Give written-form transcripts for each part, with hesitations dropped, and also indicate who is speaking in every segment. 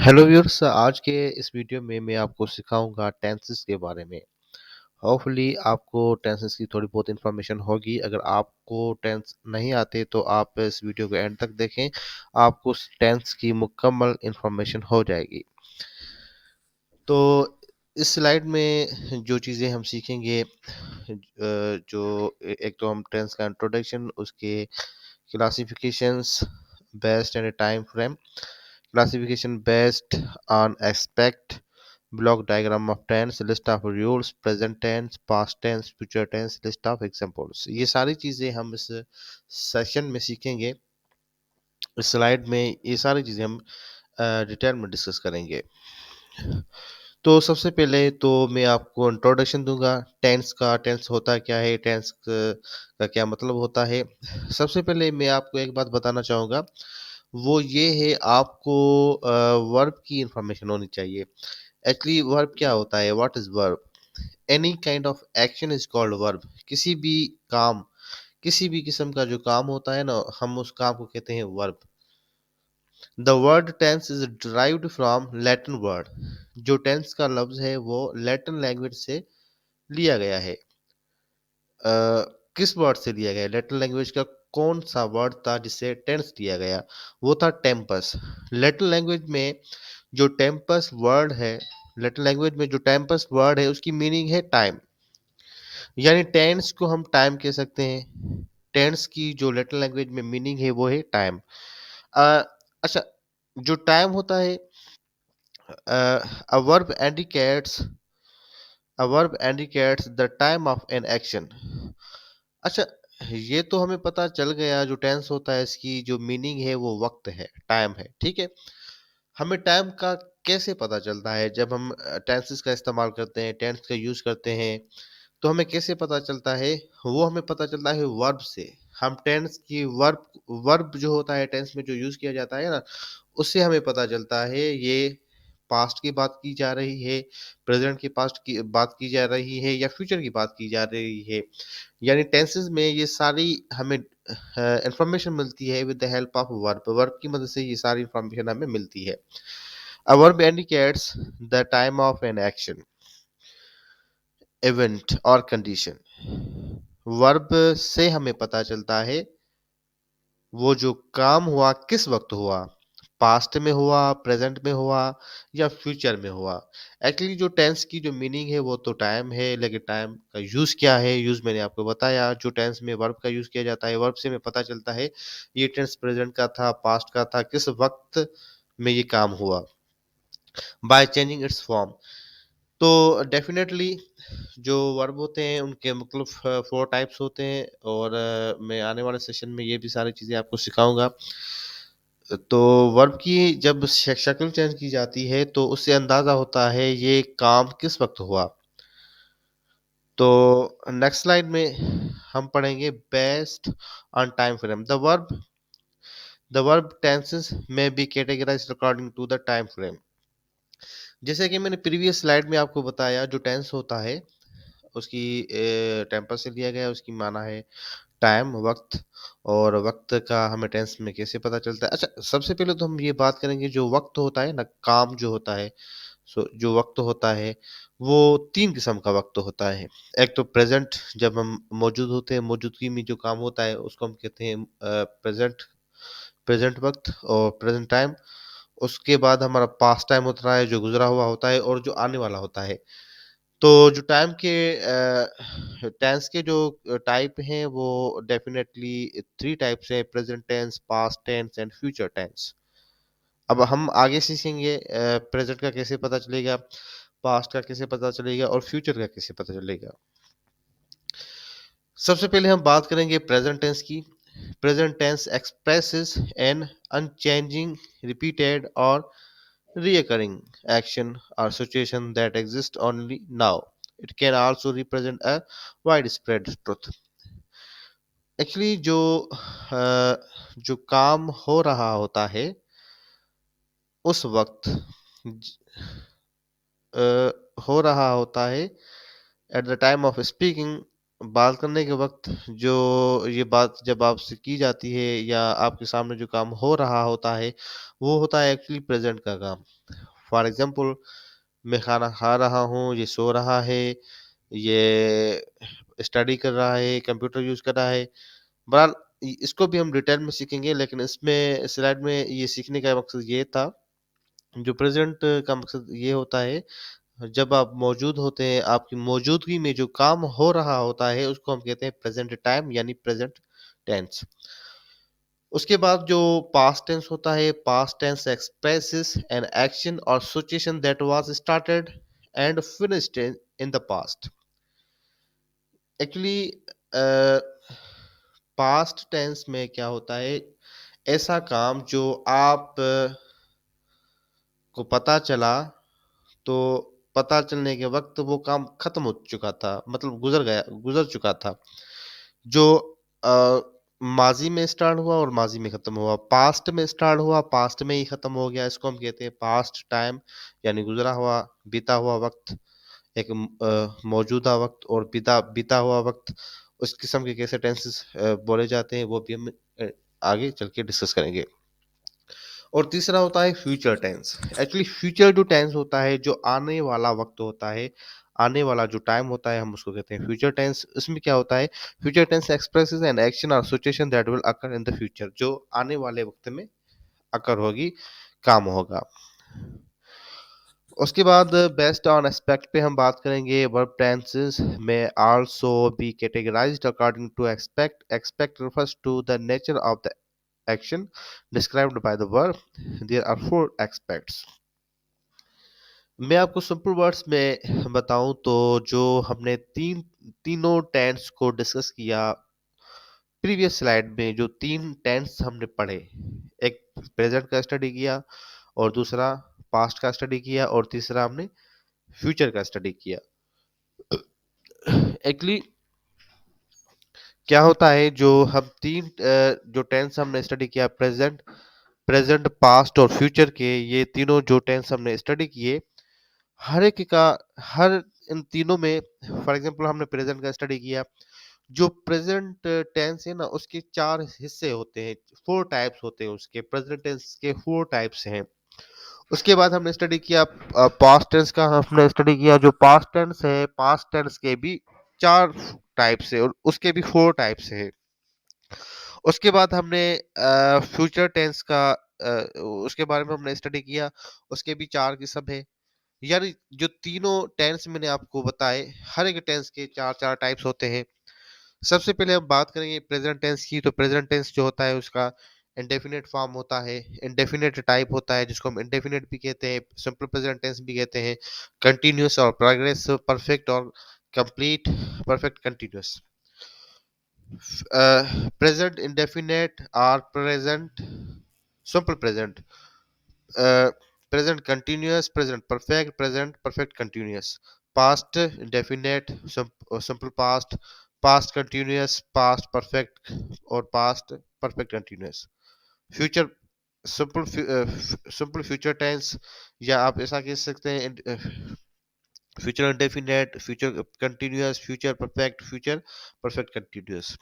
Speaker 1: Hello viewers, आज के इस वीडियो में मैं आपको सिखाऊंगा टेंसेस के बारे में। होपफुली आपको टेंसेस की थोड़ी बहुत इन्फॉर्मेशन होगी। अगर आपको टेंस नहीं आते तो आप इस वीडियो को एंड तक देखें, आपको उस टेंस की मुकम्मल इन्फॉर्मेशन हो जाएगी। तो इस स्लाइड में जो चीज़ें हम सीखेंगे, जो एक तो हम टेंस का इंट्रोडक्शन, उसके classifications based and time frame, classification based on aspect, block diagram of tense, list of rules, present tense, past tense, future tense, list of examples। ये सारी चीज़ें हम इस सेशन में सीखेंगे। इस स्लाइड में ये सारी चीज़ें हम डिटेल में डिस्कस करेंगे। तो सबसे पहले तो मैं आपको इंट्रोडक्शन दूंगा टेंस का। टेंस होता क्या है, टेंस का क्या मतलब होता है। सबसे पहले मैं आपको एक बात बताना चाहूँगा, वो ये है आपको वर्ब की इंफॉर्मेशन होनी चाहिए। एक्चुअली वर्ब क्या होता है, what is verb? Any kind of action is called verb. किसी भी काम, किसी भी किस्म का जो काम होता है ना, हम उस काम को कहते हैं verb. The word tense is derived from Latin word. जो टेंस का लफ्ज है वो लैटिन लैंग्वेज से लिया गया है। अ, किस वर्ड से लिया गया? लैटिन लैंग्वेज का कौन सा वर्ड था जिससे टेंस लिया गया? वो था टेम्पस। लैटिन लैंग्वेज में जो टेम्पस वर्ड है, लैटिन लैंग्वेज में जो टेम्पस वर्ड है उसकी मीनिंग है टाइम। यानी टेंस को हम टाइम कह सकते हैं। टेंस की जो लैटिन लैंग्वेज में मीनिंग है वो है टाइम। अच्छा, जो टाइम होता है, a verb indicates the time of an action। अच्छा, ये तो हमें पता चल गया, जो टेंस होता है इसकी जो मीनिंग है वो वक्त है, टाइम है, ठीक है। हमें टाइम का कैसे पता चलता है? जब हम टेंसेस का इस्तेमाल करते हैं, टेंस का यूज करते हैं, तो हमें कैसे पता चलता है? वो हमें पता चलता है वर्ब से। हम टेंस की वर्ब, वर्ब जो होता है टेंस में जो यूज किया जाता है ना, उससे हमें पता चलता है ये पास्ट की बात की जा रही है, प्रेजेंट की पास्ट की बात की जा रही है, या फ्यूचर की बात की जा रही है। यानी टेंसेस में ये सारी हमें इंफॉर्मेशन मिलती है with the help of verb. Verb की मदद से ये सारी इंफॉर्मेशन हमें मिलती है। A verb indicates the time of an action, event or condition. Verb से हमें पता चलता है वो जो काम हुआ किस वक्त हुआ, पास्ट में हुआ, प्रेजेंट में हुआ, या फ्यूचर में हुआ। एक्चुअली जो टेंस की जो मीनिंग है वो तो टाइम है, लेकिन टाइम का यूज क्या है? यूज मैंने आपको बताया। जो टेंस में वर्ब का यूज किया जाता है, वर्ब से हमें पता चलता है ये टेंस प्रेजेंट का था, पास्ट का था, किस वक्त में ये काम हुआ, बाय चेंजिंग इट्स फॉर्म। तो डेफिनेटली जो वर्ब होते हैं उनके मतलब 4 टाइप्स होते हैं, और मैं आने वाले सेशन में ये भी सारी चीज़ें आपको सिखाऊँगा। तो वर्ब की जब शक्ल चेंज की जाती है तो उससे अंदाज़ा होता है ये काम किस वक़्त हुआ। तो नेक्स्ट स्लाइड में हम पढ़ेंगे based on time frame. The verb tenses में be categorized according to the time frame. जैसे कि मैंने प्रीवियस स्लाइड में आपको बताया, जो टेंस होता है उसकी टेम्पर से लिया गया है, उसकी माना है टाइम, वक्त। और वक्त का हमें टेंस में कैसे पता चलता है? अच्छा, सबसे पहले तो हम ये बात करेंगे जो वक्त होता है ना, काम जो होता है। जो वक्त होता है वो 3 किस्म का वक्त होता है। एक तो प्रेजेंट, जब हम मौजूद होते हैं, मौजूदगी में जो काम होता है उसको हम कहते हैं प्रेजेंट, प्रेजेंट वक्त और प्रेजेंट टाइम। उसके बाद हमारा पास्ट टाइम होता है जो गुजरा हुआ होता है, और जो आने वाला होता है। तो जो टाइम के टेंस के जो टाइप हैं वो डेफिनेटली 3 टाइप्स हैं: present tense, past tense and future tense. अब हम आगे सीखेंगे प्रेजेंट का कैसे पता चलेगा, पास्ट का कैसे पता चलेगा, और फ्यूचर का कैसे पता चलेगा। सबसे पहले हम बात करेंगे प्रेजेंट टेंस की। Present tense expresses an unchanging, repeated और recurring action or situation that exists only now. It can also represent a widespread truth। Actually जो काम हो रहा होता है उस वक्त, हो रहा होता है at the time of speaking, बात करने के वक़्त जो ये बात जब आपसे की जाती है या आपके सामने जो काम हो रहा होता है, वो होता है एक्चुअली प्रेज़ेंट का काम। फॉर एग्ज़ाम्पल मैं खाना खा रहा हूँ, ये सो रहा है, ये स्टडी कर रहा है, कंप्यूटर यूज़ कर रहा है। बहरहाल इसको भी हम डिटेल में सीखेंगे, लेकिन इसमें स्लाइड में ये सीखने का मकसद ये था, जो प्रेज़ेंट का मकसद ये होता है, जब आप मौजूद होते हैं, आपकी मौजूदगी में जो काम हो रहा होता है, उसको हम कहते हैं प्रेज़ेंट टाइम यानी प्रेज़ेंट टेंस। उसके बाद जो पास्ट टेंस होता है, past tense expresses an action or situation that was started and finished in the past. Actually uh, past tense में क्या होता है, ऐसा काम जो आप को पता चला, तो पता चलने के वक़्त वो काम खत्म हो चुका था, मतलब गुज़र चुका था। जो अ, माज़ी में स्टार्ट हुआ और माज़ी में खत्म हुआ, पास्ट में स्टार्ट हुआ, पास्ट में ही खत्म हो गया, इसको हम कहते हैं पास्ट टाइम, यानी गुज़रा हुआ, बीता हुआ वक़्त, एक मौजूदा वक़्त और बीता बीता हुआ वक़्त। उस किस्म के कैसे टेंसेस बोले जाते हैं, वो भी हम आगे चल के डिस्कस करेंगे। और तीसरा होता है फ्यूचर टेंस। एक्चुअली फ्यूचर जो टेंस होता है, जो आने वाला वक्त होता है, आने वाला जो टाइम होता है, हम उसको कहते हैं फ्यूचर टेंस। इसमें क्या होता है, future tense expresses an action or situation that will occur in the future, जो आने वाले वक्त में अकर होगी, काम होगा। उसके बाद बेस्ड ऑन एस्पेक्ट पे हम बात करेंगे। वर्ब टेंसेस में also be categorized according to aspect. Aspect refers to the nature of the action described by the verb. There are four aspects. मैं आपको सिंपल वर्ड्स में बताऊं तो जो हमने तीनों टेंस को डिस्कस किया प्रीवियस स्लाइड में, जो तीन टेंस हमने पढ़े, एक प्रेजेंट का स्टडी किया और दूसरा पास्ट का स्टडी किया और तीसरा हमने फ्यूचर का स्टडी किया। एक्चुअली क्या होता है, जो हम जो टेंस हमने स्टडी किया, प्रेजेंट प्रेजेंट पास्ट और फ्यूचर के, ये तीनों जो टेंस हमने स्टडी किए, हर एक का हर इन तीनों में, फॉर एग्जांपल हमने प्रेजेंट का स्टडी किया, जो प्रेजेंट टेंस है ना, उसके चार हिस्से होते हैं, फोर टाइप्स होते हैं उसके, प्रेजेंट टेंस के फोर टाइप्स हैं। उसके बाद हमने स्टडी किया पास्ट टेंस का, हमने स्टडी किया जो पास्ट टेंस है, पास्ट टेंस के भी चार टाइप्स है और उसके भी फोर टाइप्स है। उसके बाद हमने फ्यूचर टेंस का उसके बारे में हमने स्टडी किया, उसके भी चार किस्म है। यानी जो तीनों टेंस मैंने आपको बताए, हर एक टेंस के चार चार टाइप्स होते हैं। सबसे पहले हम बात करेंगे प्रेजेंट टेंस की। तो प्रेजेंट टेंस जो होता है उसका इंडेफिनिट फॉर्म होता है, इंडेफिनिट टाइप होता है, जिसको हम इंडेफिनिट भी कहते हैं, सिंपल प्रेजेंट टेंस भी कहते हैं, कंटिन्यूअस और प्रोग्रेस, परफेक्ट और complete, perfect continuous. Present indefinite और present simple present, present continuous, present perfect, present perfect continuous, past indefinite, simple past, past continuous, past perfect और past perfect continuous, future simple future tense, या आप ऐसा कह सकते हैं future indefinite, future continuous, future perfect, future perfect continuous.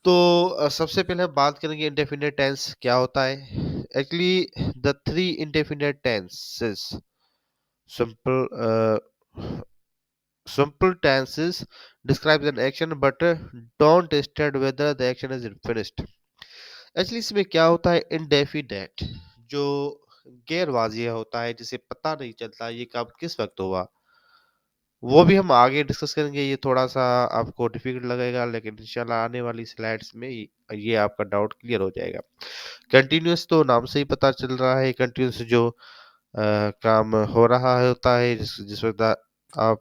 Speaker 1: तो सबसे पहले हम बात करेंगे इंडेफिनिट टेंस क्या होता है। Actually the three indefinite tenses, simple simple tenses describes an action but don't state whether the action is finished. Actually इसमें क्या होता है, indefinite जो गैर वाजिया होता है, जिसे पता नहीं चलता ये कब किस वक्त हुआ, वो भी हम आगे डिस्कस करेंगे। ये थोड़ा सा आपको डिफिकल्ट लगेगा, लेकिन इंशाल्लाह आने वाली स्लाइड्स में ये आपका डाउट क्लियर हो जाएगा। कंटिन्यूअस तो नाम से ही पता चल रहा है, कंटिन्यूअस जो काम हो रहा होता है, जिस वक्त आप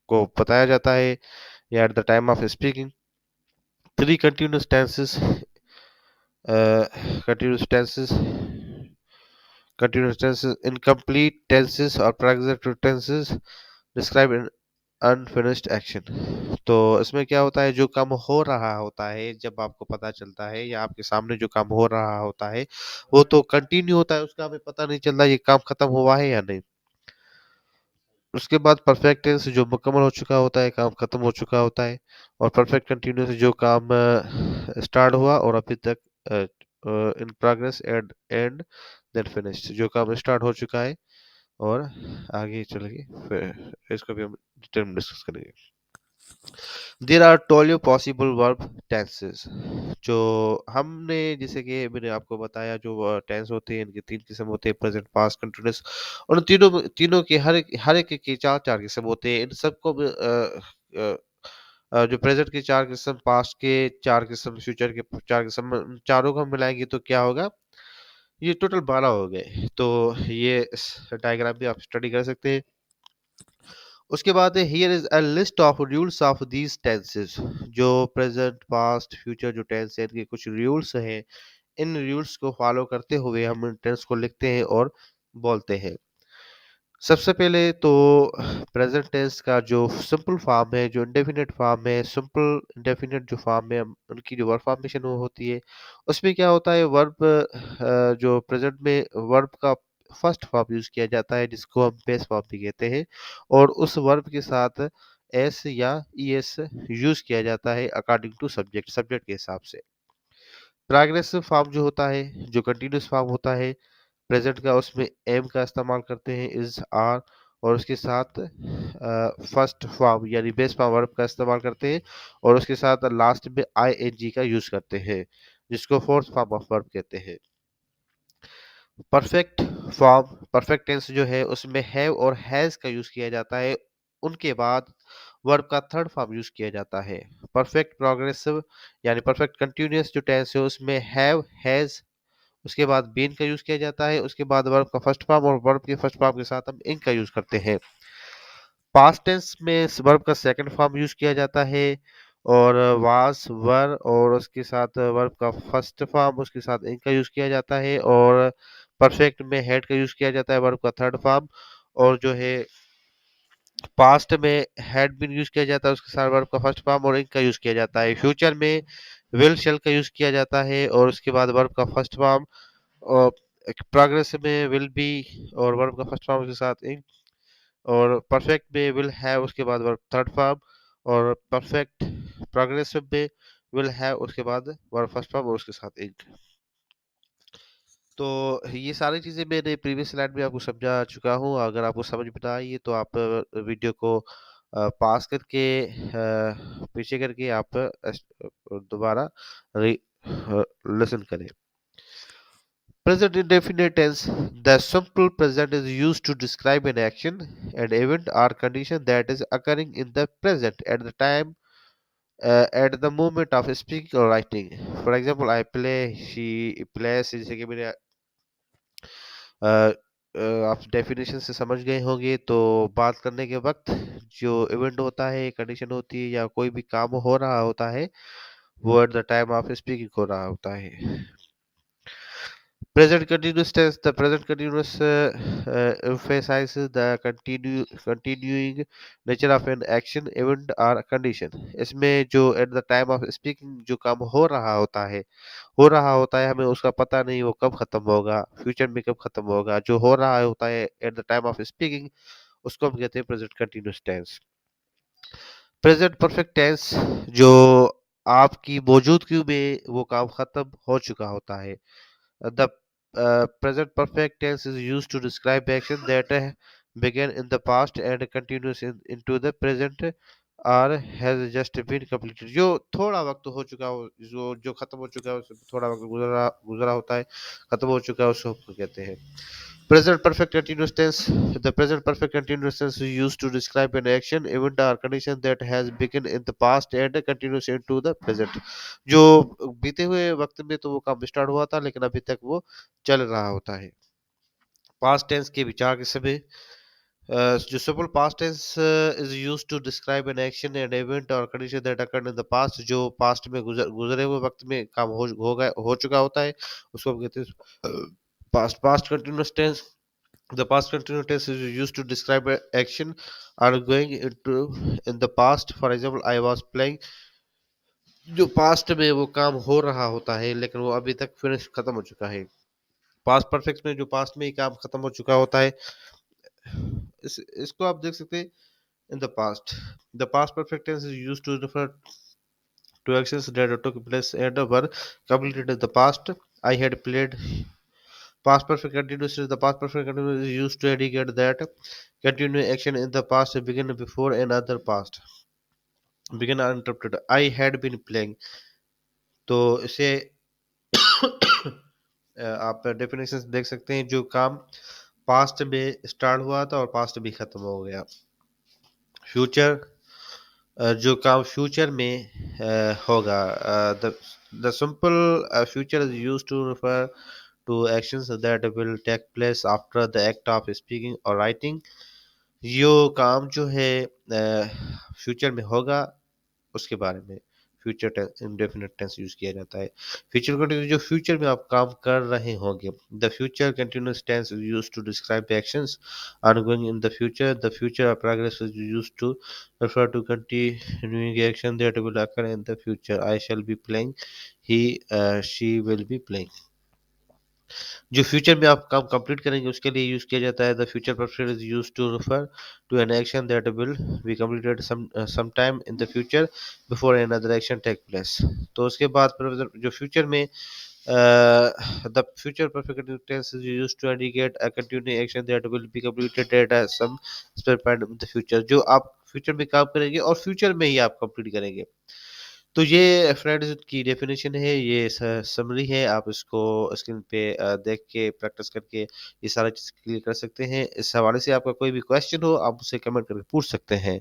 Speaker 1: को बताया जाता है, या at the time of speaking. Three continuous tenses continuous tenses, incomplete tenses और present tenses describe an unfinished action। तो इसमें क्या होता है, जो काम हो रहा होता है, जब आपको पता चलता है या आपके सामने जो काम हो रहा होता है, वो तो कंटिन्यू होता है, उसका हमें पता नहीं चलता ये काम खत्म हुआ है या नहीं। उसके बाद परफेक्ट टेंस जो मुकम्मल हो चुका होता है, काम खत्म हो चुका होता है। और परफेक्ट कंटिन्यूस जो काम स्टार्ट हुआ और अभी तक in progress and and then finished, जो काम स्टार्ट हो चुका है और आगे चलेंगे, फिर इसको भी हम डिटेल में डिस्कस करेंगे। There are 12 possible verb tenses. जो हमने, जैसे कि मैंने आपको बताया, जो टेंस होते हैं इनके तीन किस्म होते हैं, प्रेजेंट, पास्ट, कंटिन्यूस। और उन तीनों तीनों के हर एक के चार चार किस्म होते हैं। इन सबको अ, जो प्रेजेंट के चार किस्म, पास्ट के चार किस्म, फ्यूचर के चार किस्म, उन चारों को हम मिलाएंगे तो क्या होगा, ये टोटल 12 हो गए। तो ये डायग्राम भी आप स्टडी कर सकते हैं। उसके बाद here is a list of rules of these tenses. जो प्रेजेंट, पास्ट, फ्यूचर जो टेंस है, इनके कुछ रूल्स हैं। इन रूल्स को फॉलो करते हुए हम इन टेंस को लिखते हैं और बोलते हैं। सबसे पहले तो प्रेजेंट टेंस का जो सिंपल फॉर्म है, जो इंडेफिनिट फॉर्म है, सिंपल इंडेफिनिट जो फॉर्म है, उनकी जो वर्ब फॉर्मेशन वो होती है, उसमें क्या होता है, वर्ब जो प्रेजेंट में वर्ब का फर्स्ट फॉर्म यूज किया जाता है, जिसको हम बेस फॉर्म भी कहते हैं। और उस वर्ब के साथ एस या ई एस यूज किया जाता है अकॉर्डिंग टू सब्जेक्ट, सब्जेक्ट के हिसाब से। प्रोग्रेसिव फॉर्म जो होता है, जो कंटिन्यूस फॉर्म होता है प्रेजेंट का, उसमें एम का इस्तेमाल करते हैं, इज, आर। और उसके साथ फर्स्ट फॉर्म यानी बेस फॉर्म वर्ब का इस्तेमाल करते हैं। और उसके साथ लास्ट में आई एन जी का यूज करते हैं, जिसको फोर्थ फॉर्म ऑफ वर्ब कहते हैं। परफेक्ट फॉर्म, परफेक्ट टेंस जो है, उसमें हैव और हैज का यूज किया जाता है। उनके बाद वर्ब का थर्ड फॉर्म यूज किया जाता है। परफेक्ट प्रोग्रेसिव यानी परफेक्ट कंटिन्यूअस जो टेंस है, उसमें हैव, हैज, उसके बाद बीन का यूज किया जाता है। उसके बाद वर्ब का फर्स्ट फॉर्म, और वर्ब के फर्स्ट फॉर्म के साथ हम इन का यूज करते हैं। पास्ट टेंस में वर्ब का सेकंड फॉर्म यूज किया जाता है, और वाज, वर, और उसके साथ वर्ब का फर्स्ट फॉर्म, उसके साथ इन का यूज किया जाता है। और परफेक्ट में हेड का यूज किया जाता है, वर्ब का थर्ड फॉर्म। और जो है पास्ट में हैड बीन यूज किया जाता है, उसके साथ वर्ब का फर्स्ट फॉर्म और इन का यूज किया जाता है। फ्यूचर में विल, शेल का यूज किया जाता है, और उसके बाद वर्ब का फर्स्ट फॉर्म। और प्रोग्रेस में विल बी और वर्ब का फर्स्ट फॉर्म के साथ इन। और परफेक्ट में विल हैव, उसके बाद वर्ब थर्ड फॉर्म। और परफेक्ट प्रोग्रेसिव में विल हैव, उसके बाद वर्ब फर्स्ट फॉर्म और उसके साथ इन। तो ये सारी चीज़ें मैंने प्रीवियस स्लाइड में आपको समझा चुका हूँ। अगर आपको समझ में ना आई है तो आप वीडियो को पास करके पीछे करके आप दोबारा लिसन करें। Present indefinite tense. The simple present is used to describe an action, an event, or condition that is occurring in the present at the time, at the moment of speaking or writing. For example, I play, she plays। जैसे कि मैंने अ, आप definition से समझ गए होंगे। तो बात करने के वक्त जो इवेंट होता है, कंडीशन होती है, या कोई भी काम हो रहा होता है, वो at the time of speaking हो रहा होता है। Present continuous tense. The present continuous emphasizes the continuing nature of an action, event or condition. इसमें जो at the time of speaking जो काम हो रहा होता है, हमें उसका पता नहीं वो कब खत्म होगा, फ्यूचर में कब खत्म होगा। जो हो रहा होता है at the time of speaking, उसको हम कहते हैं present continuous tense। Present perfect tense जो आपकी मौजूदगी में वो काम खत्म हो चुका होता है। The present perfect tense is used to describe action that began in the past and continues into the present or has just been completed। जो थोड़ा वक्त हो चुका हो, जो जो खत्म हो चुका है, उससे थोड़ा वक्त गुजरा गुजरा होता है, खत्म हो चुका है, उसको हम कहते हैं present perfect continuous tense। The present perfect continuous tense is used to describe an action, event or condition that has begun in the past and continues into the present। जो बीते हुए वक्त में तो वो काम स्टार्ट हुआ था, लेकिन अभी तक वो चल रहा होता है। पास्ट टेंस के विचार के समय जो simple past tense is used to describe an action and event or condition that occurred in the past. जो पास्ट में गुजरे हुए वक्त में काम हो चुका होता है, उसको हम कहते हैं past. Past continuous tense. The past continuous tense is used to describe an action or going into in the past। For example, I was playing। जो पास्ट में वो काम हो रहा होता है, लेकिन वो अभी तक फिनिश खत्म हो चुका है। पास्ट परफेक्ट में जो पास्ट में ही काम खत्म हो चुका होता है, इसको आप देख सकते हैं in the past. The past perfect tense is used to refer to actions that took place and were completed in the past. I had played. Past perfect continuous is the past perfect continuous is used to indicate that continuing action in the past began before another past began uninterrupted. I had been playing. तो इसे आप definition देख सकते हैं, जो काम past में start हुआ था और पास्ट भी खत्म हो गया। फ्यूचर, जो काम फ्यूचर में होगा। The the simple future is used to refer to actions that will take place after the act of speaking or writing। यो काम जो है फ्यूचर में होगा उसके बारे में future tense, indefinite tense use किया जाता है। फ्यूचर कंटिन्यूस, जो फ्यूचर में आप काम कर रहे होंगे। The future continuous tense is used to describe the actions ongoing in the future। The future progress is used to refer to continuing action that will occur in the future। I shall be playing, he she will be playing। जो future में आप काम complete करेंगे उसके लिए use किया जाता है। The future perfect is use to refer to an action that will be completed some time in the future before another action take place. तो उसके बाद जो फ्यूचर में the future perfect tense is used to indicate a continuing action that will be completed at some specific point in the future. जो आप future में काम करेंगे और फ्यूचर में ही आप कंप्लीट करेंगे। तो ये फ्रेंड्स की डेफिनेशन है, ये समरी है। आप इसको स्क्रीन पे देख के प्रैक्टिस करके ये सारा चीज़ क्लियर कर सकते हैं। इस हवाले से आपका कोई भी क्वेश्चन हो आप मुझसे कमेंट करके पूछ सकते हैं।